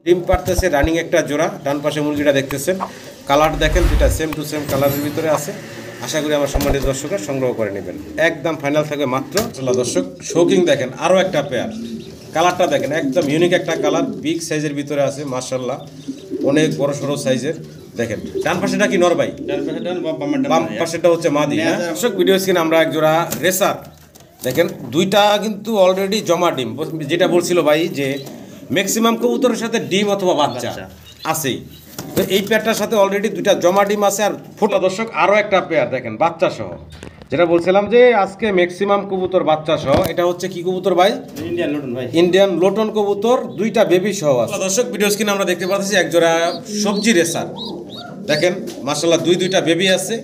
ডিম পারতেছে রানিং একটা জোড়া। ডান পাশে মুরগিটা দেখতেছেন, কালার দেখেন, যেটা সেম টু সেম কালারের ভিতরে আছে। আশা করি আমার সম্মানিত দর্শকরা সংগ্রহ করে নেবেন। একদম ফাইনাল থাকবে মাত্র। দর্শক শৌকিং দেখেন, আরও একটা পেয়ার। কালারটা দেখেন, একদম ইউনিক একটা কালার, বিগ সাইজের ভিতরে আছে মাশাআল্লাহ, অনেক বড় সড়ো সাইজের। দেখেন ডান পাশেটা কি নর ভাই? বাম পাশেটা হচ্ছে মাদি। হ্যাঁ দর্শক, ভিডিও স্ক্রিনে আমরা এক জোড়া রেসার দেখেন, দুইটা কিন্তু অলরেডি জমা ডিম। যেটা বলছিল ভাই যে ম্যাক্সিমাম কবুতরের সাথে ডিম অথবা বাচ্চা আছেই, তো এই পেয়ারটার সাথে অলরেডি দুইটা জমা ডিম আছে। আর ফোটা দর্শক আরও একটা পেয়ার দেখেন বাচ্চা সহ, যেটা বলছিলাম যে আজকে ম্যাক্সিমাম কবুতর বাচ্চা সহ। এটা হচ্ছে কি কবুতর ভাই? ইন্ডিয়ান লোটন ভাই, ইন্ডিয়ান লোটন কবুতর, দুইটা বেবি সহ আছে। দর্শক ভিডিও স্ক্রিনে আমরা দেখতে পাচ্ছি এক জোড়া সবজি রেসার দেখেন মাশাআল্লাহ, দুইটা বেবি আছে,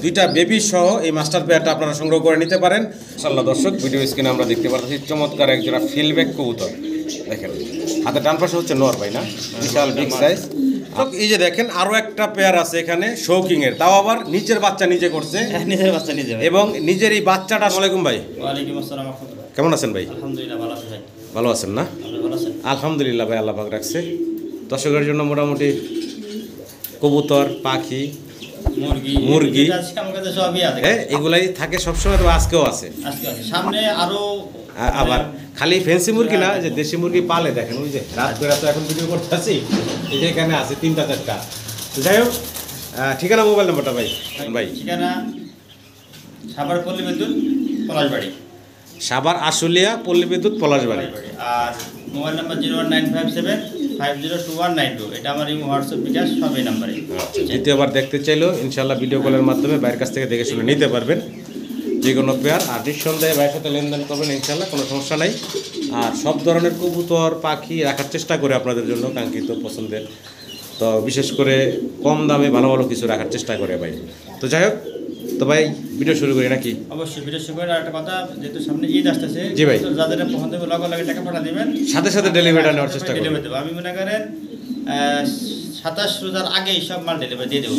দুইটা বেবি সহ এই মাস্টার পেয়ারটা আপনারা সংগ্রহ করে নিতে পারেন মাশাআল্লাহ। দর্শক ভিডিও স্ক্রিনে আমরা দেখতে পাচ্ছি চমৎকার এক জোড়া ফিলব্যাক কবুতর দেখেন, হাতে ডান পাশে হচ্ছে নর ভাই না, বিশাল বিগ সাইজ। এই যে দেখেন আরো একটা পেয়ার আছে এখানে শৌকিং এর, তাও আবার নিচের বাচ্চা নিজে করছে, নিজের বাচ্চা নিজে এবং নিজের এই বাচ্চাটা। আসসালামু ভাই। ওয়ালাইকুম আসসালাম। কেমন আছেন ভাই? আলহামদুলিল্লাহ ভালো আছি ভাই। ভালো আছেন না? আপনি ভালো আছেন? আলহামদুলিল্লাহ ভাই, আল্লাহ পাক রাখছে। দর্শকের জন্য মোটামুটি কবুতর, পাখি, মুরগি আমার কাছে সবই আছে। হ্যাঁ এগুলাই থাকে সবসময়, তো আজকেও আছে। আজকে আছে, সামনে আরো। আবার খালি ফ্যান্সি মুরগি না, যে দেশি মুরগি পালে দেখেন, ওই যে রাত বেড়া তো এখন ভিডিও করতে আছি, এই যে এখানে আছে 3টা 4টা। তো যাই হোক, ঠিকানা মোবাইল নাম্বারটা ভাই? ভাই ঠিকানা সাভার পল্লী বিদ্যুৎ পলাশবাড়ি, সাভার আশুলিয়া পল্লী বিদ্যুৎ পলাশবাড়ি। আর মোবাইল নাম্বার 01957502192। এটা আমার এই হোয়াটসঅ্যাপ বিকাশ সব এই নাম্বারে। দ্বিতীয়বার দেখতে চাইলেও ইনশাল্লাহ ভিডিও কলের মাধ্যমে বাইরের কাছ থেকে দেখে শুনে নিতে পারবেন যে কোনো পেয়ার। আর নিঃসন্দেহে ভাইয়ের সাথে লেনদেন করবেন ইনশাল্লাহ, কোনো সমস্যা নাই। আর সব ধরনের কবুতর পাখি রাখার চেষ্টা করে আপনাদের জন্য কাঙ্ক্ষিত পছন্দের, তো বিশেষ করে কম দামে ভালো ভালো কিছু রাখার চেষ্টা করে ভাই। তো যাই হোক, তো ভাই ভিডিও শুরু করি নাকি? অবশ্যই ভিডিও শুরু করে। আর একটা কথা, যেহেতু সামনে ঈদ আসতেছে, জি ভাই, যাদের পছন্দ হবে লগে টাকা পাঠা দিবেন, সাথে সাথে ডেলিভারিটা নেওয়ার চেষ্টা করবেন। আমি মনে করেন 27 রোজার আগেই সব মাল ডেলিভারি দিয়ে দেবো।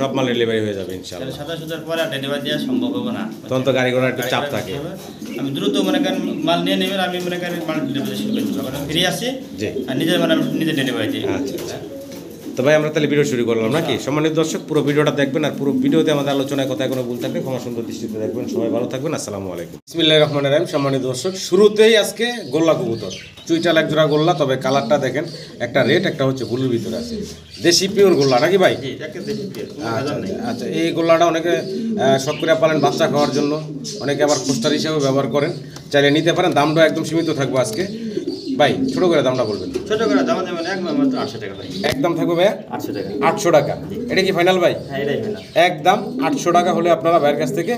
সব মাল ডেলিভারি হয়ে যাবে ইনশাআল্লাহ। 27 রোজার পরে আর ডেলিভারি দেওয়া সম্ভব হবে না, তখন তো গাড়ি ঘোড়ার একটু চাপ থাকে। আমি দ্রুত মনে করেন মাল নিয়ে নেবেন, আমি মনে করেন মাল ডেলিভারি শুরু করে দেবো, কারণ ফ্রি আসি জি, আর নিজের মানে নিজে ডেলিভারি দিই। আচ্ছা আচ্ছা। তো ভাই আমরা তাহলে ভিডিও শুরু করলাম নাকি? সম্মানিত দর্শক পুরো ভিডিওটা দেখবেন, আর পুরো ভিডিওতে আমাদের আলোচনায় কথা কোনো ভুল থাকবে ক্ষমা সুন্দর দৃষ্টিতে দেখবেন। সবাই ভালো থাকবেন, আসসালামু আলাইকুম। বিসমিল্লাহির রহমানির রহিম। সম্মানিত দর্শক, শুরুতেই আজকে গোল্লা কবুতর, চুইটাল এক জোড়া গোল্লা, তবে কালারটা দেখেন, একটা রেড একটা হচ্ছে ব্লুর ভিতরে আছে, দেশি পিওর গোল্লা নাকি ভাই? আচ্ছা আচ্ছা, এই গোল্লাটা অনেকে শখ করে পালেন বাচ্চা খাওয়ার জন্য, অনেকে আবার খোস্টার হিসাবে ব্যবহার করেন, চাইলে নিতে পারেন। দামটা একদম সীমিত থাকবে আজকে ভাই, ছোট করে দামটা বলবেন। ছোট করে দাম দেবেন একদম 800 টাকা ভাই। একদম থাকবে ভাই 800 টাকা। 800 টাকা, এটা কি ফাইনাল ভাই? হ্যাঁ এটাই ফাইনাল। একদম 800 টাকা হলে আপনারা ভাইয়ের কাছ থেকে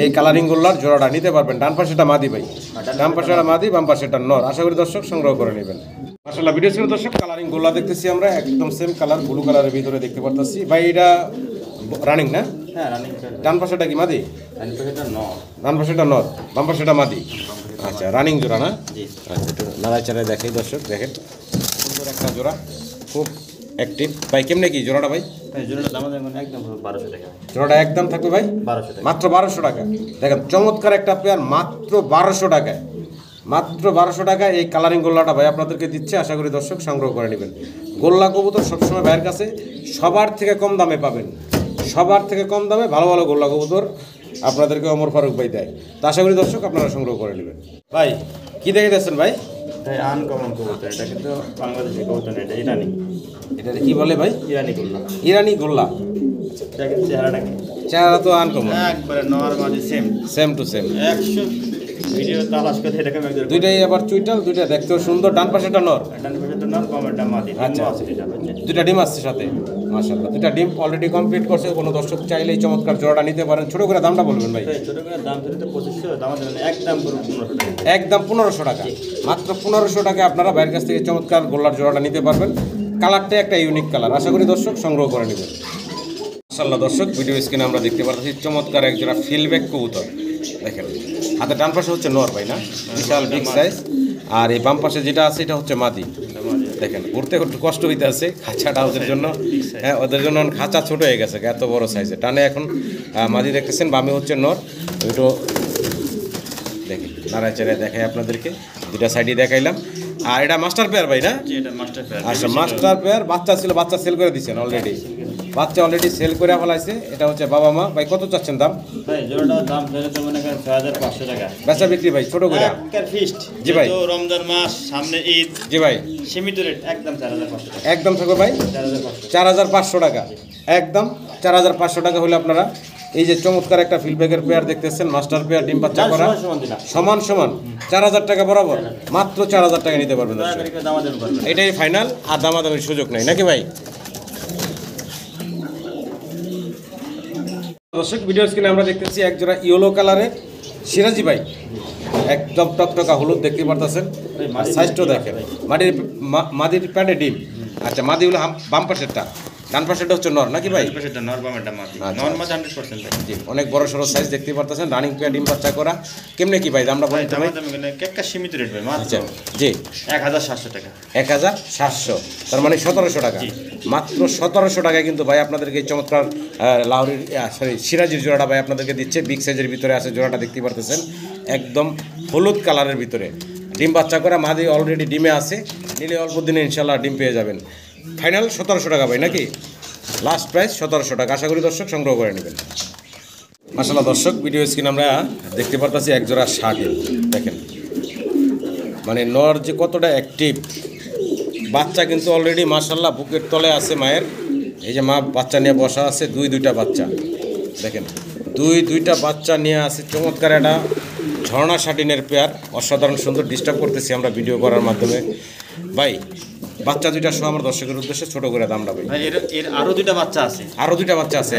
এই কালারিং গোল্লার জোড়াটা নিতে পারবেন। ডান পাশেটা মাদি ভাই, ডান পাশেটা মাদি, বাম পাশেটা নর। আশা করি দর্শক সংগ্রহ করে নেবেন। মাশাআল্লাহ, ভিডিও ছিল দর্শক, কালারিং গোল্লা দেখতেছি আমরা, একদম সেম কালার, ব্লু কালারের ভিতরে দেখতে পারতেছি ভাই। এটা রানিং না? হ্যাঁ রানিং। ডান পাশেটা কি মাদি? ডান পাশেটা নর, বাম পাশেটা মাদি। আচ্ছা, রানিং জোড়া না? আচ্ছা, একটু নাড়াচাড়ায় দেখাই দর্শক, দেখেন সুন্দর একটা জোড়া, খুব অ্যাক্টিভ ভাই। কেমনে কি জোড়াটা ভাই? জোড়াটা দাম দেবেন একদম 1200 টাকা। জোড়াটা একদম থাকবে ভাই 1200 টাকা, মাত্র 1200 টাকা। দেখেন চমৎকার একটা পেয়ার, মাত্র 1200 টাকায়, মাত্র 1200 টাকায় এই কালারিং গোল্লাটা ভাই আপনাদেরকে দিচ্ছে। আশা করি দর্শক সংগ্রহ করে নেবেন। গোল্লা কবুতর সবসময় ভাইয়ের কাছে সবার থেকে কম দামে পাবেন, সবার থেকে কম দামে ভালো ভালো গোল্লা কবুতর আপনাদেরকে ওমর ফারুক ভাই দেয়। তো আশা করি দর্শক আপনারা সংগ্রহ করে নেবেন। ভাই কি দেখে দিচ্ছেন ভাই? আনকমন কবুতর, এটা কিন্তু বাংলাদেশি কবুতর না, এটা ইরানি। এটা কি বলে ভাই? ইরানি গোল্লা। ইরানি গোল্লা। চেহারাটা কি? চেহারা তো আনকমন, একবারে normally same same to same. 100 video তালাশ করে এরকম একদম। দুইটাই আবার চুইটাল, দুইটা দেখতেও সুন্দর। ডান পাশেটা নর, ডান পাশেটা নর, বামেরটা মাদি। আচ্ছা, দুইটা ডিম আসছে সাথে মাশাআল্লাহ। দুইটা ডিম অলরেডি কমপ্লিট করছে। কোনো দর্শক চাইলেই চমৎকার জোড়াটা নিতে পারেন। ছোট করে দামটা বলবেন ভাই? ছোট করে দাম ধরে তো 2500, দাম দেবেন একদম পুরো 1500 টাকা। একদম 1500 টাকা, মাত্র 1500 টাকায় আপনারা বাইরের কাছ থেকে চমৎকার গোল্লার জোড়াটা নিতে পারবেন। কালারটা একটা ইউনিক কালার, আশা করি দর্শক সংগ্রহ করে নেবেন। মাশাআল্লাহ দর্শক, ভিডিও স্ক্রিনে আমরা দেখতে পাচ্ছি চমৎকার এক জোড়া ফিলব্যাক কবুতর দেখেন, হাতে ডান পাশে হচ্ছে নর ভাই না, বিশাল বিগ সাইজ। আর এই বাম পাশে যেটা আছে এটা হচ্ছে মাদি। দেখেন উঠতে একটু কষ্ট হইতে আছে, খাঁচাটা ওদের জন্য, হ্যাঁ ওদের জন্য খাঁচা ছোট হয়ে গেছে, এত বড় সাইজে টানে এখন মাদি দেখতেছেন। বামে হচ্ছে নর, একটু দেখি নাড়াচাড়ায় দেখাই আপনাদেরকে, দুটা সাইডই দেখাইলাম। আর এটা মাস্টার পেয়ার ভাই না? জি এটা মাস্টার পেয়ার। আচ্ছা মাস্টার পেয়ার বাচ্চা ছিল, বাচ্চা সেল করে দিয়েছেন অলরেডি, বাচ্চা অলরেডি সেল করে ফেলাইছে। এটা হচ্ছে বাবা মা। ভাই কত চাচ্ছেন দাম? ভাই জোড়াটার দাম ধরে তো মনে করেন 6500 টাকা। বেচা বিক্রি ভাই ছোট করে? একবার ফিক্সড। জি ভাই। তো রমজান মাস সামনে ঈদ। জি ভাই সীমিত রেট একদম 4500 টাকা। একদম থাকবে ভাই 4500। 4500 টাকা, একদম 4500 টাকা হলে আপনারা এই যে চমৎকার একটা ফিল্ডব্যাগের পেয়ার দেখতেছেন, মাস্টার পেয়ার ডিম বাচ্চা করা সমান সমান 4000 টাকা বরাবর, মাত্র 4000 টাকা নিতে পারবেন দর্শক। এটাই ফাইনাল, আর দামাদামির সুযোগ নেই নাকি ভাই? দর্শক ভিডিও স্ক্রিনে আমরা দেখতেছি এক জোড়া ইয়েলো কালারের সিরাজি ভাই, একদম টকটকা হলুদ দেখতে পারতেছেন। সাইজটাও দেখেন, মাদির প্যাডে ডিম। আচ্ছা মাদিগুলো বাম পাশেরটা, ডান পাশেরটা হচ্ছে নর নাকি ভাই? সেটা নর বামেরটা মাদি। আচ্ছা, নর মাদি 100%। জি অনেক বড় সড়ো সাইজ দেখতে পারতেছেন, রানিং পেয়ার ডিম বাচ্চা করা। কেমনে কি ভাই দামটা বলেন তো ভাই? কেকটা সীমিত রেট ভাই মাত্র। আচ্ছা জি 1700 টাকা। 1700, তার মানে 1700 টাকা, মাত্র 1700 টাকায় কিন্তু ভাই আপনাদেরকে এই চমৎকার লাহোরির সরি সিরাজির জোড়াটা ভাই আপনাদেরকে দিচ্ছে। বিগ সাইজের ভিতরে আছে জোড়াটা, দেখতে পারতেছেন একদম হলুদ কালারের ভিতরে ডিম বাচ্চা করা। মাদি অলরেডি ডিমে আছে, নিলে অল্প দিনে ইনশাল্লাহ ডিম পেয়ে যাবেন। ফাইনাল 1700 টাকা ভাই নাকি? লাস্ট প্রাইস 1700 টাকা। আশা করি দর্শক সংগ্রহ করে নেবেন। মাশাআল্লাহ দর্শক ভিডিও স্ক্রিন আমরা দেখতে পারতেছি এক জোড়া শার্ট, দেখেন মানে নর যে কতটা অ্যাক্টিভ। বাচ্চা কিন্তু অলরেডি মাশাআল্লাহ বুকের তলে আছে মায়ের। এই যে মা বাচ্চা নিয়ে বসা আছে, দুইটা বাচ্চা দেখেন, দুইটা বাচ্চা নিয়ে আছে। চমৎকার একটা ঝর্ণা শাটিনের পেয়ার, অসাধারণ সুন্দর। ডিস্টার্ব করতেছি আমরা ভিডিও করার মাধ্যমে ভাই। বাচ্চা দুইটা সহ আমার দর্শকের উদ্দেশ্যে ছোট করে দামটা ভাই। এর আরো দুইটা বাচ্চা আছে। আরো দুইটা বাচ্চা আছে,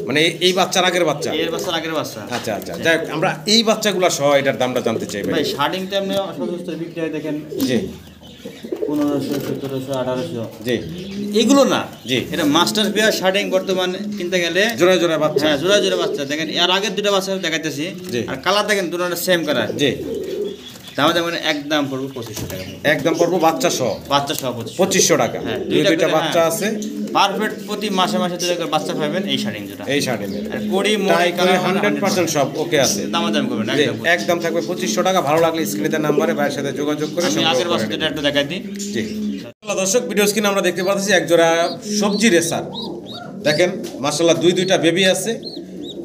মানে এই বাচ্চার আগের বাচ্চা? এর বাচ্চার আগের বাচ্চা। আচ্ছা আচ্ছা, যাই হোক আমরা এই বাচ্চাগুলো সহ এটার দামটা জানতে চাই ভাই। ভাই শার্টিংটা এমনি সচরাচর বিক্রি হয় দেখেন জি 1500, 1700, 1800। জি এগুলো না, জি এটা মাস্টার পেয়ার শার্টিং বর্তমানে কিনতে গেলে জোড়া জোড়া বাচ্চা। হ্যাঁ জোড়া জোড়া বাচ্চা দেখেন। এর আগের দুটো বাচ্চা দেখাইতেছি, জি। আর কালার দেখেন দুটোটা সেম কালার। জি দাম যেমন একদম পড়বো 2500 টাকা। একদম পড়বো বাচ্চা সহ বাচ্চা সহ 2500 টাকা। হ্যাঁ, দুইটা বাচ্চা আছে, পারফেক্ট। প্রতি মাসে মাসে দুটো করে বাচ্চা পাবেন এই শার্টিং যেটা। এই শার্টে আর কোড়ি টাই মই করে কালার 100% সব ওকে আছে। দাম করবেন জি, একদম থাকবে 2500 টাকা। ভালো লাগলে স্ক্রিনে নাম্বারে ভাইয়ের সাথে যোগাযোগ করে আমি আগের বাচ্চা যেটা একটু দেখাই দিই। জি দর্শক ভিডিও স্ক্রিনে আমরা দেখতে পাচ্ছি এক জোড়া সবজি রেসার, দেখেন মাশাআল্লাহ দুইটা বেবি আছে।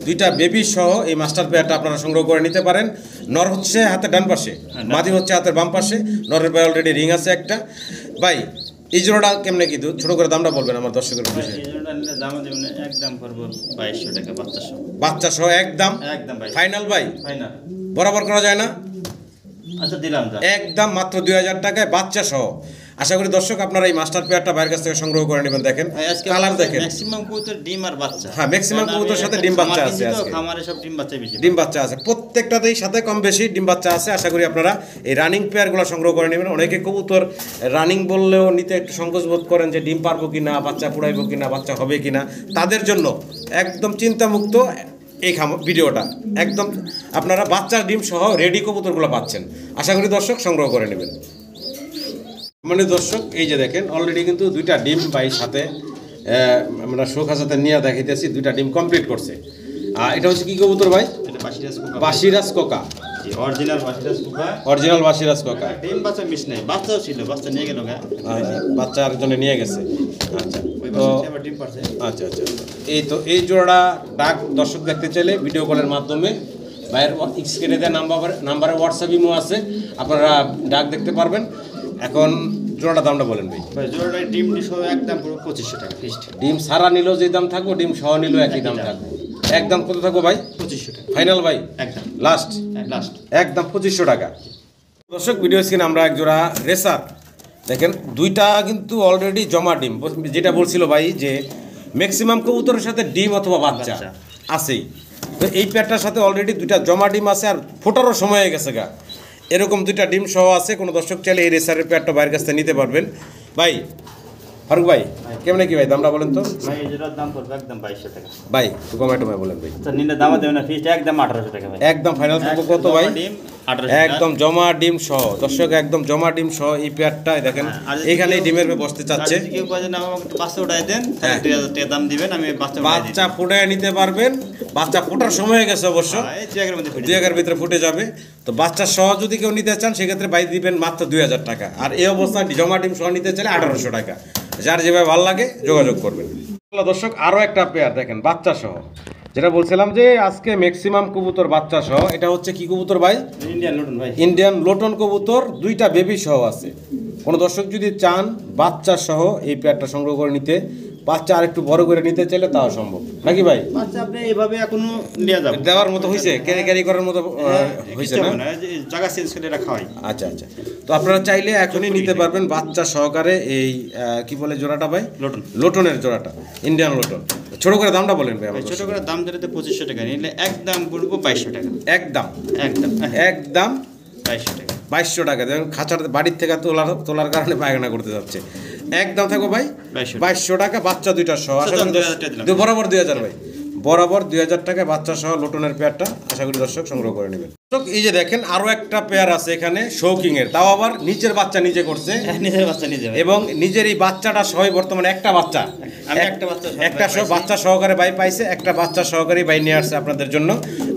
দুইটা বেবি সহ এই মাস্টার পেয়ারটা আপনারা সংগ্রহ করে নিতে পারেন। নর হচ্ছে হাতের ডান পাশে, মাদি হচ্ছে হাতের বাম পাশে। নরের পায়ে অলরেডি রিং আছে একটা। ভাই এই জোড়াটা কেমনে কি ছোট করে দামটা বলবেন আমার দর্শকের উদ্দেশ্যে? এই জোড়াটা নিলে দাম দেবেন একদম পড়বো 2200 টাকা বাচ্চা সহ। বাচ্চা সহ একদম একদম ভাই ফাইনাল ভাই, ফাইনাল। বরাবর করা যায় না? আচ্ছা দিলাম যা। একদম মাত্র 2000 টাকায় বাচ্চা সহ। আশা করি দর্শক আপনারা এই মাস্টার পেয়ারটা বাইরের কাছ থেকে সংগ্রহ করে নেবেন। দেখেন কালার দেখেন, ম্যাক্সিমাম কবুতর ডিম আর বাচ্চা। হ্যাঁ ম্যাক্সিমাম কবুতরের সাথে ডিম বাচ্চা আছে আজকে। খামারে সব ডিম বাচ্চা বেশি। ডিম বাচ্চা আছে প্রত্যেকটাতেই, সাথে কম বেশি ডিম বাচ্চা আছে। আশা করি আপনারা এই রানিং পেয়ারগুলো সংগ্রহ করে নেবেন। অনেকে কবুতর রানিং বললেও নিতে একটু সংকোচ বোধ করেন যে ডিম পারবো কিনা, বাচ্চা পুড়াইবো কিনা, বাচ্চা হবে কিনা। তাদের জন্য একদম চিন্তামুক্ত এই ভিডিওটা। একদম আপনারা বাচ্চার ডিম সহ রেডি কবুতরগুলো পাচ্ছেন। আশা করি দর্শক সংগ্রহ করে নেবেন। মানে দর্শক এই যে দেখেন অলরেডি কিন্তু দুইটা ডিম বাই সাথে আমরা শোকা সাথে নিয়ে দেখাইতেছি, দুইটা ডিম কমপ্লিট করছে। আর এটা হচ্ছে কি কবুতর ভাই? এটা বাসিরাজ কোকা। বাসিরাজ কোকা, অরিজিনাল বাসিরাজ কোকা। অরিজিনাল বাসিরাজ কোকা। ডিম বাচ্চা মিস নেই, বাচ্চাও ছিল, বাচ্চা নিয়ে গেল গা। বাচ্চা আরেকজনে নিয়ে গেছে। আচ্ছা ওই তো বাচ্চা আবার ডিম পারছে। আচ্ছা আচ্ছা এই তো এই জোড়াটা ডাক দর্শক দেখতে চাইলে ভিডিও কলের মাধ্যমে ভাইয়ের স্ক্রিনে দেওয়া নাম্বারে হোয়াটসঅ্যাপ ইমো আছে, আপনারা ডাক দেখতে পারবেন। এখন জোড়াটা দামটা বলেন ভাই। ভাই জোড়াটা ডিম সহ একদম পুরো 2500 টাকা ফিক্সড। ডিম সারা নিলেও যে দাম থাকবো, ডিম সহ নিলেও একই দাম থাকবে। একদম কত থাকবো ভাই? 2500 টাকা ফাইনাল ভাই, একদম লাস্ট লাস্ট একদম 2500 টাকা। দর্শক ভিডিও স্ক্রিনে আমরা এক জোড়া রেসার দেখেন, দুইটা কিন্তু অলরেডি জমা ডিম। যেটা বলছিল ভাই যে ম্যাক্সিমাম কবুতরের সাথে ডিম অথবা বাচ্চা আছেই, তো এই পেয়ারটার সাথে অলরেডি দুইটা জমা ডিম আছে, আর ফোটারও সময় হয়ে গেছে গা। এরকম দুইটা ডিম সহ আছে। কোনো দর্শক চাইলে এই রেসারের পেয়ারটা বাইরের কাছ থেকে নিতে পারবেন। ভাই ফারুক ভাই কেমনে কি ভাই দামটা বলেন তো? ভাই এই জোড়ার দাম পড়বে একদম 2200 টাকা। ভাই একটু কমায় টমায় বলেন ভাই। আচ্ছা নিলে দাম দেবেন না, ফিক্সড একদম 1800 টাকা ভাই। একদম ফাইনাল থাকবে কত ভাই? ডিম 1800 টাকা। একদম জমা ডিম সহ দর্শক, একদম জমা ডিম সহ এই পেয়ারটাই দেখেন এইখানে ডিমের বসতে চাচ্ছে। যদি কেউ কয় যে না আমাকে বাচ্চা উঠাই দেন তাহলে 2000 টাকা দাম দিবেন, আমি বাচ্চা উঠাই দিই। বাচ্চা ফুটায় নিতে পারবেন, বাচ্চা ফোটার সময় হয়ে গেছে অবশ্য, এই জায়গার মধ্যে ফিট 2 এর ভিতরে ফুটে যাবে। তো বাচ্চা সহ যদি কেউ নিতে চান সেক্ষেত্রে বাই দিবেন মাত্র 2000 টাকা। আর এই অবস্থায় জমা ডিম সহ নিতে চাইলে 1800 টাকা। যার যেভাবে ভালো লাগে যোগাযোগ করবেন। দর্শক আরও একটা পেয়ার দেখেন বাচ্চা সহ, যেটা বলছিলাম যে আজকে ম্যাক্সিমাম কবুতর বাচ্চা সহ। এটা হচ্ছে কি কবুতর ভাই? ইন্ডিয়ান লটন ভাই। ইন্ডিয়ান লোটন কবুতর, 2টা বেবি সহ আছে। কোনো দর্শক যদি চান বাচ্চা সহ এই পেয়ারটা সংগ্রহ করে নিতে, বাচ্চা আর একটু বড় করে নিতে চাইলে তাও সম্ভব নাকি ভাই? বাচ্চা আপনি এইভাবে এখনো নিয়ে যাবেন, দেওয়ার মতো হয়েছে, ক্যারি করার মতো হয়েছে না? জায়গা চেঞ্জ করে রাখা হয়। আচ্ছা আচ্ছা, তো আপনারা চাইলে এখনই নিতে পারবেন বাচ্চা সহকারে এই কি বলে জোড়াটা ভাই? লটন। লোটনের জোড়াটা, ইন্ডিয়ান লোটন। ছোট করে দামটা বলেন ভাই আমার। ছোট করে দাম ধরে 2500 টাকা, নিলে একদম পড়বো 2200 টাকা। একদম একদম একদম 2200 টাকা। 2200 টাকা। দেখুন খাঁচার বাড়ির থেকে তোলার কারণে পায়খানা করতে যাচ্ছে। একদম থাকো ভাই 2200 টাকা, বাচ্চা 2টা সহ। আশা করি 2000 টাকা দিলাম। বরাবর 2000 ভাই, বরাবর 2000 টাকায় বাচ্চা সহ লোটনের পেয়ারটা আশা করি দর্শক সংগ্রহ করে নেবেন। এই যে দেখেন আরো একটা পেয়ার আছে এখানে শৌকিং এর, তাও আবার নিজের বাচ্চা নিজে করছে, নিজের বাচ্চা নিজে এবং নিজের এই বাচ্চাটা সহ বর্তমানে একটা বাচ্চা, আমি একটা বাচ্চা একটা সহ বাচ্চা সহকারে বাই পাইছে, একটা বাচ্চা সহকারে বাই নিয়ে আসছে আপনাদের জন্য।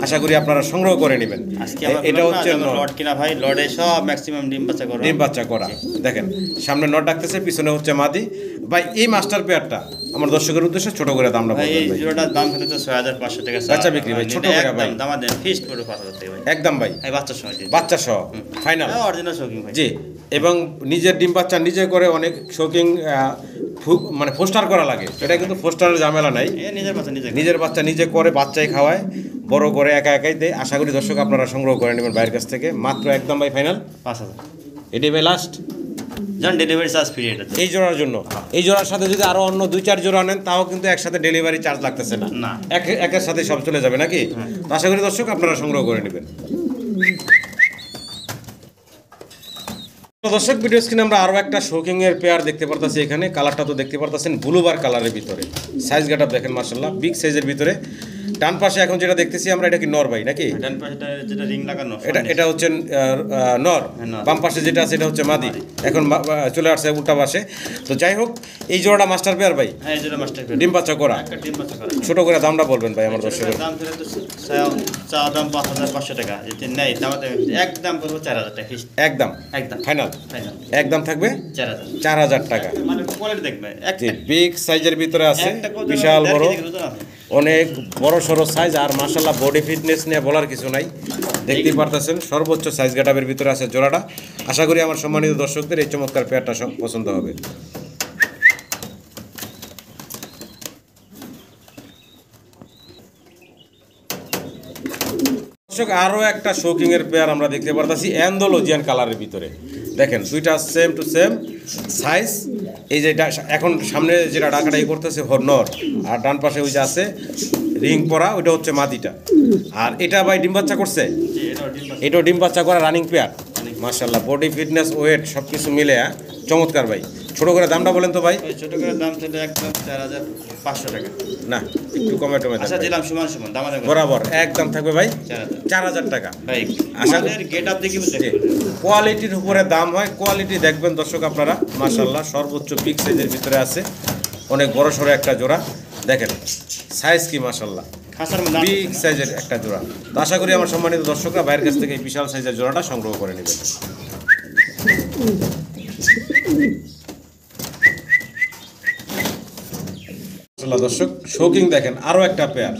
আশা করি আপনারা সংগ্রহ করে নেবেন। এটা হচ্ছে লট কিনা ভাই, লটে সব ম্যাক্সিমাম ডিম বাচ্চা করে, ডিম বাচ্চা করা। দেখেন সামনে নট ডাকতেছে, পিছনে হচ্ছে মাদি। ভাই এই মাস্টার পেয়ারটা আমার দর্শকের উদ্দেশ্যে ছোট করে দামটা ভাই। বলবেন এই ভাই। জোড়াটার দাম হলো তো 6500 টাকা। বাচ্চা বিক্রি ভাই, ছোট করে ভাই। দাম দেন ফিক্সড করে 5000 টাকা ভাই। একদম ভাই, এই বাচ্চা সহ বাচ্চা সহ ফাইনাল অরিজিনাল শৌখিন ভাই। জি, এবং নিজের ডিম বাচ্চা নিজে করে অনেক শৌকিং মানে ফোস্টার করা লাগে, এটা কিন্তু ফোস্টারের ঝামেলা নাই। নিজের বাচ্চা নিজে নিজের বাচ্চা নিজে করে, বাচ্চাই খাওয়ায়, বড় করে একা একাই দেয়। আশা করি দর্শক আপনারা সংগ্রহ করে নেবেন বাইরের কাছ থেকে মাত্র একদম ভাই ফাইনাল 5000। এটাই ভাই লাস্ট জান ডেলিভারি চার্জ ফ্রি এটা এই জোড়ার জন্য। এই জোড়ার সাথে যদি আরো অন্য 2-4 জোড়া নেন তাও কিন্তু একসাথে ডেলিভারি চার্জ লাগতেছে না, না। একের সাথে সব চলে যাবে নাকি? তো আশা করি দর্শক আপনারা সংগ্রহ করে নেবেন। দর্শক ভিডিও স্ক্রিনে আমরা আরো একটা শৌকিং এর পেয়ার দেখতে পারতাছি। এখানে কালারটা তো দেখতে পারতাছেন ব্লুবার কালারের ভিতরে, সাইজ গেটআপ দেখেন মাশাআল্লাহ বিগ সাইজের ভিতরে। ডান পাশে এখন যেটা দেখতেছি আমরা, এটা কি নর ভাই নাকি? ডান পাশেটা যেটা রিং লাগানো এটা হচ্ছে নর, বাম পাশে যেটা আছে এটা হচ্ছে মাদি। এখন চলে আসছে উল্টা পাশে। তো যাই হোক এই জোড়াটা মাস্টার পেয়ার ভাই। হ্যাঁ, যেটা মাস্টার পেয়ার ডিম বাচ্চা করা, একটা ডিম বাচ্চা করা। ছোট করে দামটা বলবেন ভাই আমার দর্শকের। দাম ধরে তো চা দাম 5500 টাকা, যদি নেই দাম একদম করবো 4000 টাকা ফিক্সড। একদম একদম ফাইনাল ফাইনাল একদম থাকবে 4000। 4000 টাকা। মানে কোয়ালিটি দেখবে জি, বিগ সাইজের ভিতরে আছে, একটা বিশাল বড়, আছে। অনেক বড় সড়ো সাইজ। আর মাশাআল্লাহ বডি ফিটনেস নিয়ে বলার কিছু নাই, দেখতেই পারতেছেন সর্বোচ্চ সাইজ গেটআপের ভিতরে আছে জোড়াটা। আশা করি আমার সম্মানিত দর্শকদের এই চমৎকার পেয়ারটা পছন্দ হবে। দর্শক আরও একটা শৌকিং এর পেয়ার আমরা দেখতে পারতেছি অ্যান্ডোলজিয়ান কালারের ভিতরে। দেখেন 2টা সেম টু সেম সাইজ। এই যে এখন সামনে যেটা ডাকাটাই করতেছে নর, আর ডান পাশে ওই যে আছে রিং পরা ওইটা হচ্ছে মাদিটা। আর এটা ভাই ডিম বাচ্চা করছে, এটাও ডিম বাচ্চা করা রানিং পেয়ার। মাশাআল্লাহ বডি ফিটনেস ওয়েট সব কিছু মিলে চমৎকার ভাই। ছোট করে দামটা বলেন তো ভাই। ছোট করে দাম চলে একদম 4500 টাকা। না একটু কমে টমে আচ্ছা দিলাম সমান সমান দাম বরাবর একদম থাকবে ভাই 4000 4000 টাকা। ভাই আশা আমাদের গেট আপ দেখি বুঝতে কোয়ালিটির উপরে দাম হয়, কোয়ালিটি দেখবেন দর্শক আপনারা। মাশাআল্লাহ সর্বোচ্চ বিগ সাইজের ভিতরে আছে, অনেক বড় সড়ো একটা জোড়া। দেখেন সাইজ কি মাশাআল্লাহ, খাসার মধ্যে বিগ সাইজের একটা জোড়া। তো আশা করি আমার সম্মানিত দর্শকরা বাইরের কাছ থেকে এই বিশাল সাইজের জোড়াটা সংগ্রহ করে নেবেন। দর্শক শৌকিং দেখেন আরো একটা পেয়ার,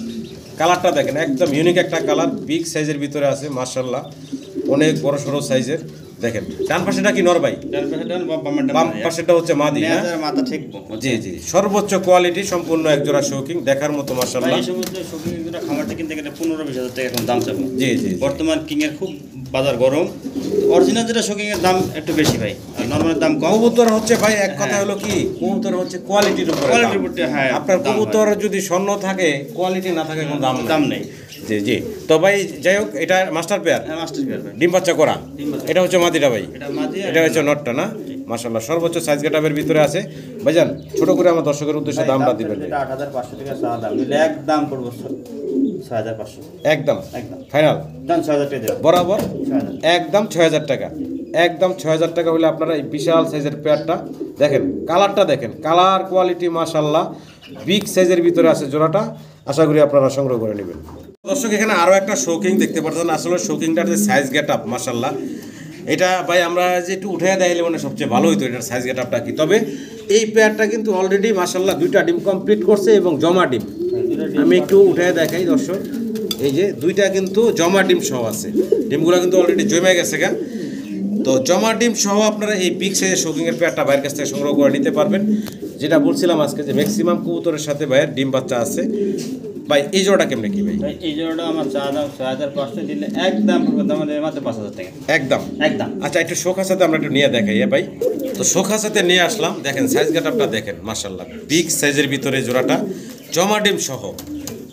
কালারটা দেখেন একদম ইউনিক একটা কালার, বিগ সাইজের ভিতরে আছে মাশাআল্লাহ, অনেক বড় সড়ো সাইজের। দেখেন ডান পাশেটা কি নর ভাই? বাম পাশেটা হচ্ছে মাদি। মাথা ঠিক জি জি, সর্বোচ্চ কোয়ালিটি সম্পূর্ণ এক জোড়া শৌকিং দেখার মতো মাশাআল্লাহ। এই সমস্ত শৌখিন জোড়া খামারটা কিনতে গেলে 15-20 হাজার টাকা এখন দাম চাবো। জি জি, বর্তমান কিং এর খুব বাজার গরম। অরিজিনাল যেটা শৌখিন এর দাম একটু বেশি ভাই, আর নরমালের দাম কম। কবুতর হচ্ছে ভাই এক কথা হলো কি, কবুতর হচ্ছে কোয়ালিটির উপরে। কোয়ালিটির উপরে হ্যাঁ, আপনার কবুতর যদি স্বর্ণ থাকে, কোয়ালিটি না থাকে কোনো দাম নেই। জি জি, তো ভাই যাই হোক এটা মাস্টার পেয়ার, হ্যাঁ মাস্টার পেয়ার ভাই, ডিম বাচ্চা করা। ডিম বাচ্চা। এটা হচ্ছে মাদিটা ভাই, এটা মাদি, এটা হচ্ছে নটটা না। মাশাআল্লাহ সর্বোচ্চ সাইজ গেটআপের ভিতরে আছে ভাইজান। ছোট করে আমার দর্শকের উদ্দেশ্যে দামটা দিবেন। এটা 8500 টাকা চা দাম, নিলে একদম পড়বো 6500। একদম একদম ফাইনাল দাম 6000 টাকা দেব বরাবর 6000। একদম 6000 টাকা, একদম 6000 টাকা হলে আপনারা এই বিশাল সাইজের পেয়ারটা দেখেন, কালারটা দেখেন, কালার কোয়ালিটি মাশাআল্লাহ বিগ সাইজের ভিতরে আছে জোড়াটা। আশা করি আপনারা সংগ্রহ করে নেবেন। দর্শক এখানে আরও একটা শোকিং দেখতে পাচ্ছেন, আসলে শোকিংটার যে সাইজ গেটআপ মাশাআল্লাহ, এটা ভাই আমরা যে একটু উঠে দেখাইলে মানে সবচেয়ে ভালো হইতো এটার সাইজ গেটআপটা কি। তবে এই পেয়ারটা কিন্তু অলরেডি মাশাআল্লাহ 2টা ডিম কমপ্লিট করছে এবং জমা ডিম। আমি একটু উঠে দেখাই দর্শক, এই যে 2টা কিন্তু জমা ডিম সহ আছে, ডিমগুলো কিন্তু অলরেডি জমে গেছে গা। তো জমা ডিম সহ আপনারা এই বিগ সাইজের শোকিংয়ের পেয়ারটা ভাইয়ের কাছ থেকে সংগ্রহ করে নিতে পারবেন। যেটা বলছিলাম আজকে যে ম্যাক্সিমাম কবুতরের সাথে ভাইয়ের ডিম বাচ্চা আছে। ভাই এই জোড়াটা কেমনে কি ভাই? এই জোড়াটা আমার চা দাম 6500, দিলে একদম পড়বে আমাদের মাত্র 5000 টাকা একদম একদম। আচ্ছা একটু শোখার সাথে আমরা একটু নিয়ে দেখাই ভাই। তো শোখার সাথে নিয়ে আসলাম, দেখেন সাইজ গেটআপটা দেখেন মাশাআল্লাহ বিগ সাইজের ভিতরে জোড়াটা জমা ডিম সহ।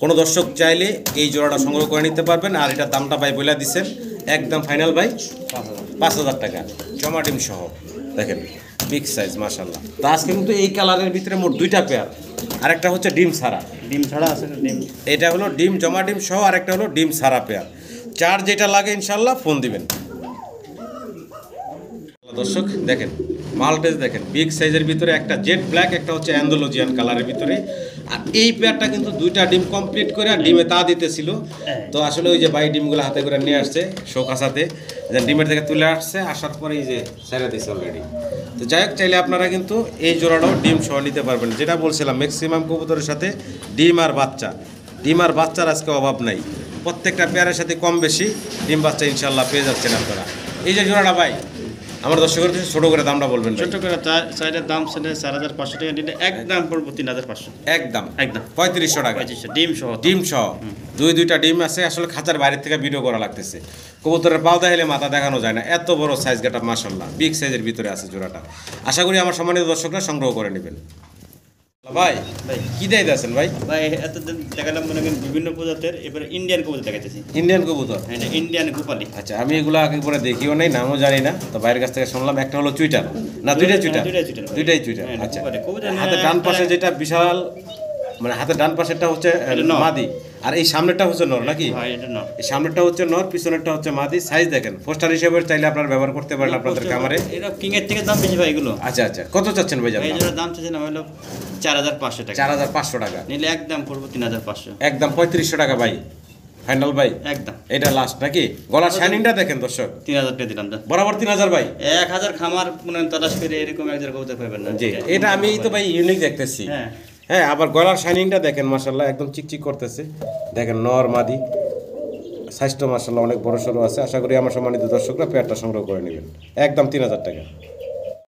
কোনো দর্শক চাইলে এই জোড়াটা সংগ্রহ করে নিতে পারবেন। আর এটার দামটা ভাই বলে দিচ্ছেন একদম ফাইনাল ভাই 5000 টাকা জমা ডিম সহ। দেখেন বিগ সাইজ মাশাআল্লাহ। তো আজকে কিন্তু এই কালারের ভিতরে মোট 2টা পেয়ার, আরেকটা হচ্ছে ডিম ছাড়া। ডিম ছাড়া আছে ডিম, এটা হলো ডিম জমা ডিম সহ, আরেকটা হলো ডিম ছাড়া পেয়ার। চার যেটা লাগে ইনশাল্লাহ ফোন দিবেন। দর্শক দেখেন মালটেজ দেখেন বিগ সাইজের ভিতরে, একটা জেড ব্ল্যাক, একটা হচ্ছে অ্যান্ডোলজিয়ান কালারের ভিতরে। আর এই পেয়ারটা কিন্তু 2টা ডিম কমপ্লিট করে আর ডিমে তা দিতেছিল। তো আসলে ওই যে ভাই ডিমগুলো হাতে করে নিয়ে আসছে শোকার সাথে, ডিমের থেকে তুলে আসছে, আসার পরে এই যে ছেড়ে দিচ্ছে অলরেডি। তো যাই হোক চাইলে আপনারা কিন্তু এই জোড়াটাও ডিম সহ নিতে পারবেন। যেটা বলছিলাম ম্যাক্সিমাম কবুতরের সাথে ডিম আর বাচ্চা, ডিম আর বাচ্চার আজকে অভাব নাই। প্রত্যেকটা পেয়ারের সাথে কম বেশি ডিম বাচ্চা ইনশাল্লাহ পেয়ে যাচ্ছেন আপনারা। এই যে জোড়াটা ভাই আমার দর্শকের ছোটো করে দামটা বলবেন। ছোট করে চাইলের দাম ছিল 4500 টাকা, নিলে একদম পড়বো 3500। একদম একদম 3500 টাকা 2500 ডিম সহ। ডিম সহ 2টা ডিম আছে। আসলে খাঁচার বাইরের থেকে ভিডিও করা লাগতেছে, কবুতরের পাও দেখাইলে মাথা দেখানো যায় না, এত বড় সাইজ গেটআপ মাশাআল্লাহ বিগ সাইজের ভিতরে আছে জোড়াটা। আশা করি আমার সম্মানিত দর্শকরা সংগ্রহ করে নেবেন। ভাই ভাই কি দিয়ে আছেন ভাই? ভাই এতদিন দেখালাম মনে করেন বিভিন্ন প্রজাতির, এবারে ইন্ডিয়ান কবুতর দেখাইতেছি। ইন্ডিয়ান কবুতর? হ্যাঁ ইন্ডিয়ান গোপালি। আচ্ছা আমি এগুলো আগে পরে দেখিও নাই, নামও জানি না। তো বাইরের কাছ থেকে শুনলাম একটা হলো চুইটার, না 2টাই চুইটার? 2টাই চুইটার। আচ্ছা হাতে ডান পাশে যেটা বিশাল, মানে হাতে ডান পাশেরটা হচ্ছে মাদি, আর এই সামনেরটা হচ্ছে নর নাকি? এই সামনেরটা হচ্ছে নর, পিছনেরটা হচ্ছে মাদি। সাইজ দেখেন পোস্টার হিসেবে চাইলে আপনারা ব্যবহার করতে পারেন আপনাদের খামারে। এটা কিং এর থেকে দাম বেশি ভাই এগুলো। আচ্ছা আচ্ছা কত চাচ্ছেন ভাই? এই জোড়া দাম চাচ্ছেন হলো 4500 টাকা। 4500 টাকা নিলে একদম করব 3500। একদম 3500 টাকা ভাই ফাইনাল ভাই একদম। এটা লাস্ট নাকি? গলার শাইনিংটা দেখেন দর্শক, 3000 টাকা দিলাম। বরাবর 3000 ভাই। 1000 খামার পুনঃ তালাশ করে এরকম একজন কবুতর পাবেন না। জি এটা আমি তো ভাই ইউনিক দেখতেছি। হ্যাঁ আবার গলার শাইনিংটা দেখেন মাশাআল্লাহ একদম চিকচিক করতেছে। দেখেন নর মাদি, সাইজটা মাশাআল্লাহ অনেক বড় সড়ো আছে। আশা করি আমার সম্মানিত দর্শকরা পেয়ারটা সংগ্রহ করে নেবেন একদম 3000 টাকা।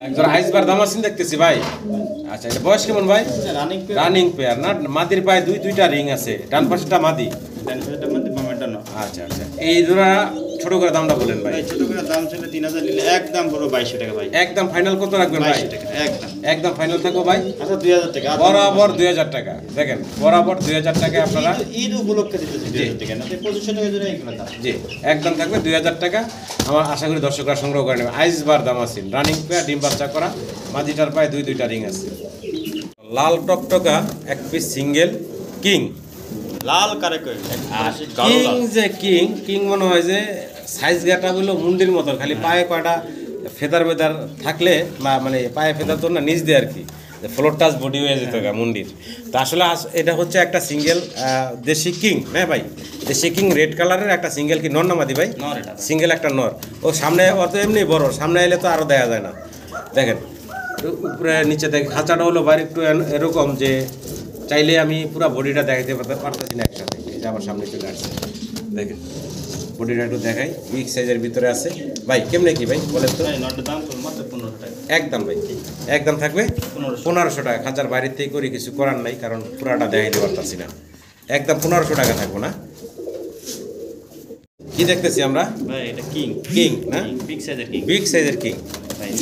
একজন আইসবার দামাসিন দেখতেছি ভাই। আচ্ছা এটা বয়স কেমন ভাই? রানিং পেয়ার না? মাদির পায়ে 2টা রিং আছে, ডান পাশেটা মাদি। আচ্ছা আচ্ছা এই জোড়া ছোট করে দামটা বলেন ভাই। ছোট করে দাম ছিল 3000, নিলে একদম পুরো 2200 টাকা ভাই। একদম ফাইনাল কত রাখবেন ভাই? 2200 টাকা একদম। একদম ফাইনাল থাকো ভাই। আচ্ছা 2000 টাকা বরাবর 2000 টাকা। দেখেন বরাবর 2000 টাকা আপনারা ঈদ উপলক্ষে দিতেছি 2000 টাকা, না 2500 টাকা জোড়া এগুলো দাম। জি একদম থাকবে 2000 টাকা। আমার আশা করি দর্শকরা সংগ্রহ করে নেবে। আইসবার দামাসিন রানিং পেয়ার, ডিম বাচ্চা করা, মাদিটার পায়ে 2টা রিং আছে। লাল টকটকা এক পিস সিঙ্গেল কিং, লাল কারে কই কিং যে কিং কিং মনে হয় যে সাইজ গাটা হলো মুন্ডির মতো, খালি পায়ে কয়টা ফেদার বেদার থাকলে বা মানে পায়ে ফেদার তো না নিচ দিয়ে আর কি ফ্লোর টাচ বডি হয়ে যেত গা মুন্ডির। তো আসলে এটা হচ্ছে একটা সিঙ্গেল দেশি কিং। হ্যাঁ ভাই দেশি কিং রেড কালারের একটা সিঙ্গেল কি নর না মাদি ভাই? সিঙ্গেল একটা নর। ও সামনে অত এমনি বড়, সামনে এলে তো আরও দেখা যায় না। দেখেন উপরে নিচে দেখে খাঁচাটা হলো বাইরে একটু এরকম যে চাইলে আমি পুরো বডিটা দেখাতে পারতেছি না একসাথে। এই যে আমার সামনে চলে আসছে দেখেন বডিটা একটু দেখাই, বিগ সাইজের ভিতরে আছে ভাই। কেমনে কি ভাই বলেন তো? একদম ভাই একদম থাকবে 1500 টাকা। খাঁচার বাইরের থেকে করি কিছু করার নাই, কারণ পুরাটা দেখাইতে পারতাছি না। একদম 1500 টাকা থাকবো না। কি দেখতেছি আমরা ভাই? এটা কিং। কিং না? বিগ সাইজের কিং। বিগ সাইজের কিং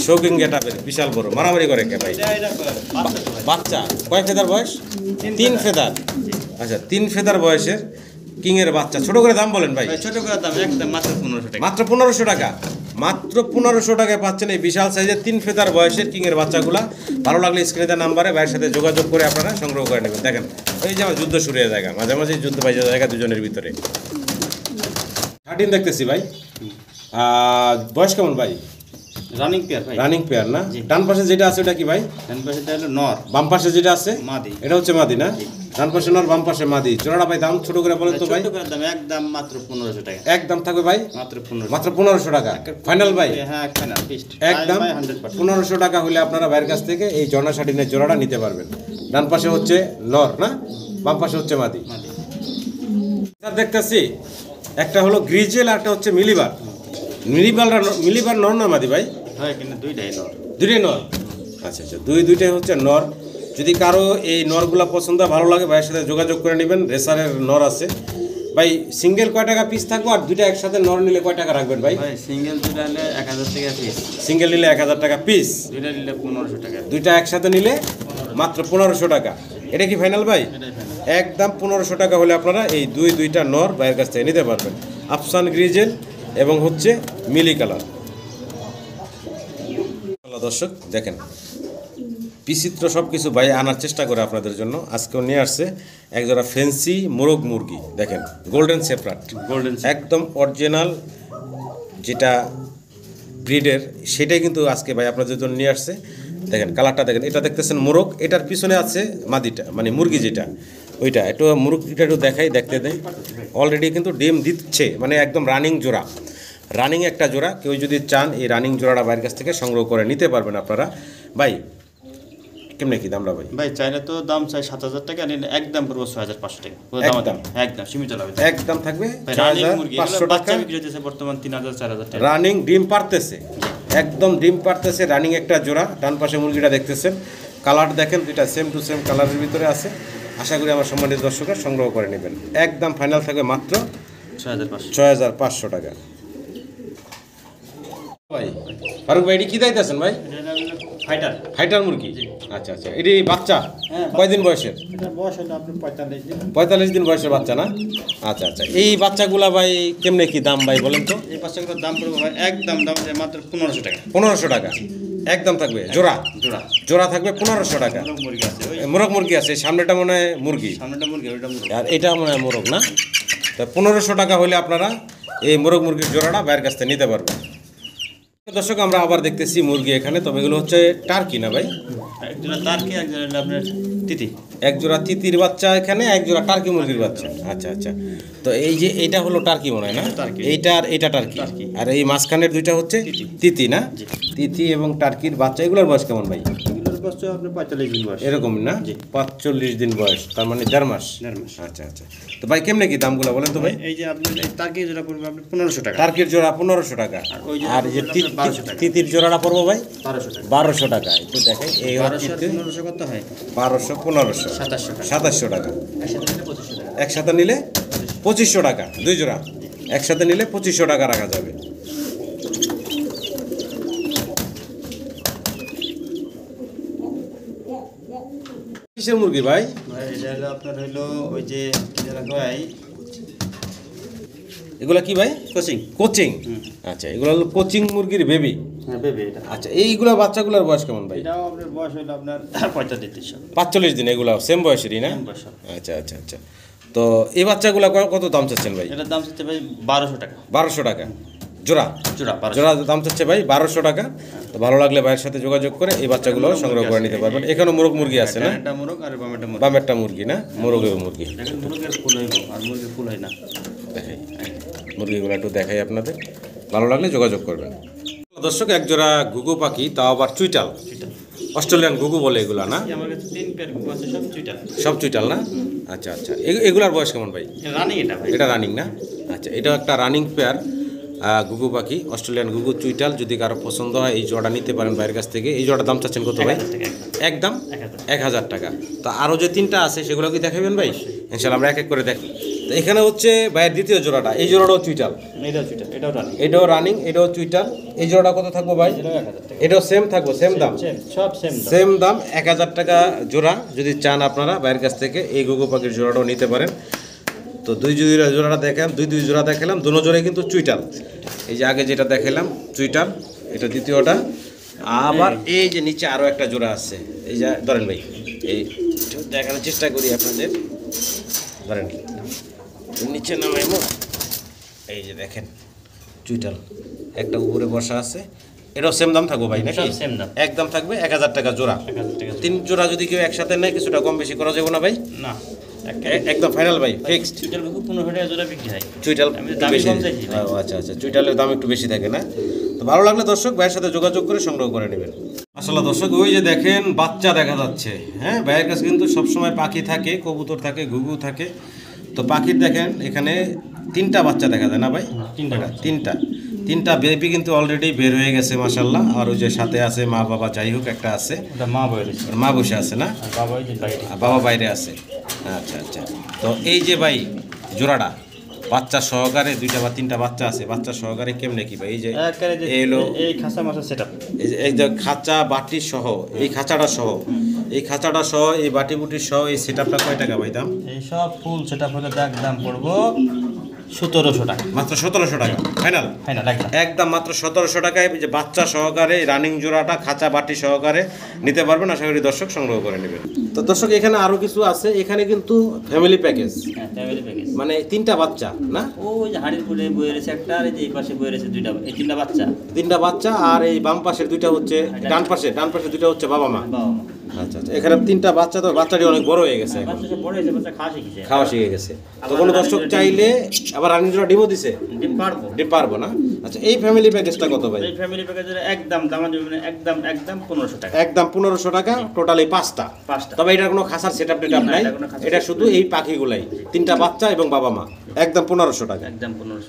শৌকিং গেটআপের, বিশাল বড়। মারামারি করে কে ভাই? বাচ্চা কয় ফেদার বয়স? 3 ফেদার। আচ্ছা 3 ফেদার বয়সের কিং এর বাচ্চা। ছোট করে দাম বলেন ভাই। ছোট করে দাম একদম মাত্র 1500 টাকা। মাত্র 1500 টাকা। মাত্র 1500 টাকায় পাচ্ছেন এই বিশাল সাইজের 3 ফেদার বয়সের কিংয়ের বাচ্চাগুলা। ভালো লাগলে স্ক্রিনে দেওয়া নাম্বারে ভাইয়ের সাথে যোগাযোগ করে আপনারা সংগ্রহ করে নেবেন। দেখেন এই যে আমার যুদ্ধ শুরু হয়ে জায়গা, মাঝে মাঝে যুদ্ধ বাজে জায়গা দুজনের ভিতরে। 13 দেখতেছি ভাই, বয়স কেমন ভাই? রানিং পেয়ার ভাই। রানিং পেয়ার না? ডান পাশে যেটা আছে ওটা কি ভাই? ডান পাশে হলো নর, বাম পাশে যেটা আছে মাদি। এটা হচ্ছে মাদি না? ডান পাশে নর, বাম পাশে মাদি। জোড়াটা ভাই দাম ছোট করে বলেন তো ভাই। ছোট করে দাম একদম মাত্র 1500 টাকা। একদম থাকবে ভাই মাত্র 1500। মাত্র 1500 টাকা ফাইনাল ভাই? হ্যাঁ ফাইনাল ফিক্সড একদম 100%। 1500 টাকা হলে আপনারা ভাইয়ের কাছ থেকে এই জর্না শাটিনের জোড়াটা নিতে পারবেন। ডান পাশে হচ্ছে নর না, বাম পাশে হচ্ছে মাদি। মাদি। স্যার দেখতেছি একটা হলো গ্রিজেল আর একটা হচ্ছে মিলিবার। মিলিবার নর না মাদি ভাই? হয় কিন্তু দুইটাই নর। দুইটাই নর? আচ্ছা আচ্ছা, দুইটাই হচ্ছে নর। যদি কারো এই নরগুলা পছন্দ ভালো লাগে ভাইয়ের সাথে যোগাযোগ করে নেবেন। রেসারের নর আছে ভাই। সিঙ্গেল কয় টাকা পিস থাকবো, আর দুইটা একসাথে নর নিলে কয় টাকা রাখবেন ভাই? ভাই সিঙ্গেল দুটো নিলে 1000 টাকা পিস। সিঙ্গেল নিলে 1000 টাকা পিস, দুইটা নিলে 1500 টাকা। দুইটা একসাথে নিলে মাত্র 1500 টাকা। এটা কি ফাইনাল ভাই? এটাই ফাইনাল। একদম 1500 টাকা হলে আপনারা এই দুইটা নর ভাইয়ের কাছ থেকে নিতে পারবেন। আফসান গ্রিজেল এবং হচ্ছে মিলি কালার। দর্শক দেখেন বিচিত্র সব কিছু ভাই আনার চেষ্টা করে আপনাদের জন্য। আজকেও নিয়ে আসছে একজোড়া ফেন্সি মোরগ মুরগি। দেখেন গোল্ডেন সেপারেট, গোল্ডেন একদম অরিজিনাল যেটা ব্রিডের, সেটাই কিন্তু আজকে ভাই আপনাদের জন্য নিয়ে আসছে। দেখেন কালারটা দেখেন, এটা দেখতেছেন মোরগ, এটার পিছনে আছে মাদিটা মানে মুরগি যেটা ওইটা। একটু মুরগিটা একটু দেখাই, দেখতে দেয়। অলরেডি কিন্তু ডিম দিচ্ছে, মানে একদম রানিং জোড়া, রানিং একটা জোড়া। কেউ যদি চান এই রানিং জোড়াটা বাইরের কাছ থেকে সংগ্রহ করে নিতে পারবেন আপনারা। ভাই কেমনে কি দামটা ভাই? ভাই চাইলে তো দাম চাই 7000 টাকা, নিলে একদম পুরো 6500 টাকা। একদম একদম সীমিত লাভ। একদম থাকবে রানিং মুরগি 6500 টাকা। বাচ্চা বিক্রি হচ্ছে বর্তমান 3000 4000 টাকা। রানিং ডিম পারতেছে, একদম ডিম পারতেছে, রানিং একটা জোড়া। ডান পাশে মুরগিটা দেখতেছেন, কালার দেখেন দুইটা সেম টু সেম কালারের ভিতরে আছে। আশা করি আমার সম্মানিত দর্শকরা সংগ্রহ করে নেবেন। একদম ফাইনাল থাকবে মাত্র 6500 টাকা। ভাই ফারুক ভাই এটি কি দাইতেছেন ভাই? ফাইটার। ফাইটার মুরগি? আচ্ছা আচ্ছা, এটি বাচ্চা কয়দিন বয়সের? এটা বয়স হলো আপনার 45 দিন। 45 দিন বয়সের বাচ্চা না? আচ্ছা আচ্ছা, এই বাচ্চাগুলা ভাই কেমনে কি দাম ভাই বলেন তো? এই বাচ্চাগুলোর দাম পড়বে ভাই একদম দাম আছে মাত্র 1500 টাকা। 1500 টাকা একদম থাকবে জোড়া? জোড়া জোড়া থাকবে 1500 টাকা। মোরগ মুরগি আছে, ওই মোরগ মুরগি আছে, সামনেটা মনে হয় মুরগি, সামনেটা মুরগি ওইটা মুরগি। আর এটা মনে হয় মোরগ না? তা 1500 টাকা হলে আপনারা এই মোরগ মুরগির জোড়াটা বাইরের কাছ থেকে নিতে পারবেন। দর্শক আমরা আবার দেখতেছি মুরগি এখানে, তবে এগুলো হচ্ছে টার্কি না ভাই? একজোড়া টার্কি, একজোড়া হলো আপনার তিতি। এক জোড়া তিতির বাচ্চা এখানে, এক জোড়া টার্কি মুরগির বাচ্চা। আচ্ছা আচ্ছা, তো এই যে এটা হলো টার্কি মনে হয় না? টার্কি। এইটা আর এটা টার্কি, আর এই মাঝখানের দুইটা হচ্ছে তিতি না? তিতি এবং টার্কির বাচ্চা। এগুলোর বয়স কেমন ভাই? এগুলোর বয়স আপনার 45 দিন বয়স। এরকম না? 45 দিন বয়স, তার মানে 1.5 মাস। 1.5 মাস। আচ্ছা আচ্ছা, তো ভাই কেমনে কি দামগুলো বলেন তো ভাই? এই যে আপনার এই টার্কি জোড়া পড়বে আপনার 1500 টাকা। টার্কির জোড়া 1500 টাকা, ওই যে আর এই যে 1200 টাকা। তিতির জোড়াটা পড়বো ভাই 1200 টাকা। 1200 টাকা। একটু দেখাই, এই 1200 আর 1500 কত হয়? 1200 1500 2700 টাকা। 2700 টাকা। একসাথে নিলে 2500 টাকা। একসাথে নিলে 2500 টাকা, দুই জোড়া একসাথে নিলে 2500 টাকা রাখা যাবে। কিসের মুরগি ভাই? ভাই এটা হলো আপনার হলো ওই যে কি যেন কয় এগুলা কি ভাই? কোচিং। কোচিং? আচ্ছা, এগুলো হলো কোচিং মুরগির বেবি। হ্যাঁ বেবি এটা। আচ্ছা, এইগুলা বাচ্চাগুলোর বয়স কেমন ভাই? এটাও আপনার বয়স হলো আপনার 45 দিন। 45 দিন। এগুলা সেম বয়সেরই না? সেম বয়স। আচ্ছা আচ্ছা আচ্ছা, তো এই বাচ্চাগুলা কত দাম চাচ্ছেন ভাই? এটার দাম হচ্ছে ভাই 1200 টাকা। 1200 টাকা জোড়া? জোড়া 1200। জোড়া দাম চাচ্ছে ভাই 1200 টাকা। তো ভালো লাগলে ভাইয়ের সাথে যোগাযোগ করে এই বাচ্চাগুলো সংগ্রহ করে নিতে পারবেন। এখানে মোরগ মুরগি আছে না? এটা মোরগ আর বামেটা মুরগ। বামেরটা মুরগি না? মোরগের মুরগি। দেখেন মুরগের ফুল হইব আর মুরগির ফুল হয় না। দেখাই মুরগিগুলো একটু দেখাই আপনাদের, ভালো লাগলে যোগাযোগ করবেন। দর্শক এক জোড়া ঘুঘু পাখি, তাও আবার চুইটাল, অস্ট্রেলিয়ান ঘুঘু বলে এগুলা না? আমার কাছে 3 পেয়ার ঘুঘু আছে, সব চুইটা। সব চুইটাল না? আচ্ছা আচ্ছা, এগুলার বয়স কেমন ভাই? রানিং এটা ভাই। এটা রানিং না? আচ্ছা, এটাও একটা রানিং পেয়ার ঘুঘু পাখি, অস্ট্রেলিয়ান ঘুঘু চুইটাল। যদি কারো পছন্দ হয় এই জোড়া নিতে পারেন বাইরের কাছ থেকে। এই জোড়ার দাম চাচ্ছেন কত ভাই? একদম 1000 টাকা। তো আরও যে 3টা আছে সেগুলো কি দেখাবেন ভাই? ইনশাল্লাহ আমরা এক এক করে দেখি। তো এখানে হচ্ছে ভাইয়ের দ্বিতীয় জোড়াটা, এই জোড়াটাও চুইটাল? এটাও চুইটা, এটাও রানিং। এটাও রানিং, এটাও চুইটাল। এই জোড়াটা কত থাকবো ভাই? এটাও 1000 টাকা। এটাও সেম থাকবো, সেম দাম? সব সেম দাম। সেম দাম, 1000 টাকা জোড়া। যদি চান আপনারা বাইরের কাছ থেকে এই ঘুঘু পাখির জোড়াটাও নিতে পারেন। তো দুই জোড়াটা দেখলাম, দুই জোড়া দেখালাম, দুনো জোড়াই কিন্তু চুইটাল। এই যে আগে যেটা দেখালাম চুইটাল, এটা দ্বিতীয়টা। আবার এই যে নিচে আরও একটা জোড়া আছে, এই যে ধরেন ভাই, এই দেখানোর চেষ্টা করি আপনাদের, ধরেন নিচে নামাইমো, এই যে দেখেন চুইটাল একটা উপরে বসা আছে। এটাও সেম দাম থাকবো ভাই নাকি? সেম দাম, একদম থাকবে 1000 টাকা জোড়া। 1000 টাকা। 3 জোড়া যদি কেউ একসাথে নেয় কিছুটা কম বেশি করা যাবে না ভাই? না, একদম ফাইনাল ভাই, ফিক্সড। চুইটাল কুকুর 1500 টাকা জোড়া বিক্রি হয়। চুইটাল আমি একটু দামই বেশি। কম চাইছি ভাই। ও আচ্ছা আচ্ছা, চুইটালের দাম একটু বেশি থাকে না? তো ভালো লাগলে দর্শক ভাইয়ের সাথে যোগাযোগ করে সংগ্রহ করে নেবেন। আসলে দর্শক ওই যে দেখেন বাচ্চা দেখা যাচ্ছে, হ্যাঁ ভাইয়ের কাছে কিন্তু সবসময় পাখি থাকে, কবুতর থাকে, ঘুঘু থাকে। তো পাখির দেখেন এখানে 3টা বাচ্চা দেখা যায় না ভাই? 3টা বেবি কিন্তু অলরেডি বের হয়ে গেছে মাশাল্লাহ। আর ওই যে সাথে আছে মা বাবা, যাই হোক একটা আছে, ওটা মা বলে, ওর মা বসে আছে না? আর বাবা ওই যে বাইরে। আর বাবা বাইরে আছে। আচ্ছা আচ্ছা, তো এই যে ভাই জোড়াটা বাচ্চা সহকারে 2টা বা 3টা বাচ্চা আছে, বাচ্চা সহকারে কেমনে কি ভাই? এই যে একবারে যে এলো এই খাঁচা মাছা সেটআপ, এই যে খাঁচা বাটি সহ, এই খাঁচাটা সহ, এই খাঁচাটা সহ, এই বাটি বুটি সহ, এই সেটআপটা কয় টাকা ভাই দাম? এই সব ফুল সেটআপ হলে দাম পড়বো 1700 টাকা। মাত্র 1700 টাকা ফাইনাল? ফাইনাল একদম। একদম মাত্র 1700 টাকায় এই যে বাচ্চা সহকারে রানিং জোড়াটা খাঁচা বাটি সহকারে নিতে পারবেন। আশা করি দর্শক সংগ্রহ করে নেবেন। তো দর্শক এখানে আরো কিছু আছে, এখানে কিন্তু ফ্যামিলি প্যাকেজ, হ্যাঁ, ফ্যামিলি প্যাকেজ। মানে 3টা বাচ্চা না? ওই যে হাড়ির পুলে বয়ে রয়েছে একটা, আর এই যে এই পাশে বয়ে রয়েছে দুইটা, এই 3টা বাচ্চা। 3টা বাচ্চা, আর এই বাম পাশের 2টা হচ্ছে, ডান পাশে 2টা হচ্ছে বাবা মা। বাবা মা। আচ্ছা আচ্ছা, এখানে 3টা বাচ্চা, তো বাচ্চাটি অনেক বড় হয়ে গেছে এখন, বাচ্চা সব বড় হয়েছে, বাচ্চা খাওয়া শিখেছে। খাওয়া শিখে গেছে। তো কোনো দর্শক চাইলে আবার রানিং জোড়া ডিমও দিছে? ডিম পারবো। ডিম পারবো না? আচ্ছা, এই ফ্যামিলি প্যাকেজটা কত ভাই? এই ফ্যামিলি প্যাকেজের একদম দাম মানে একদম 1500 টাকা। একদম 1500 টাকা, টোটাল এই 5টা। তবে এটার কোনো খাসার সেটআপ টেটআপ নাই, এটা শুধু এই পাখিগুলাই, 3টা বাচ্চা এবং বাবা মা, একদম 1500 টাকা। একদম 1500।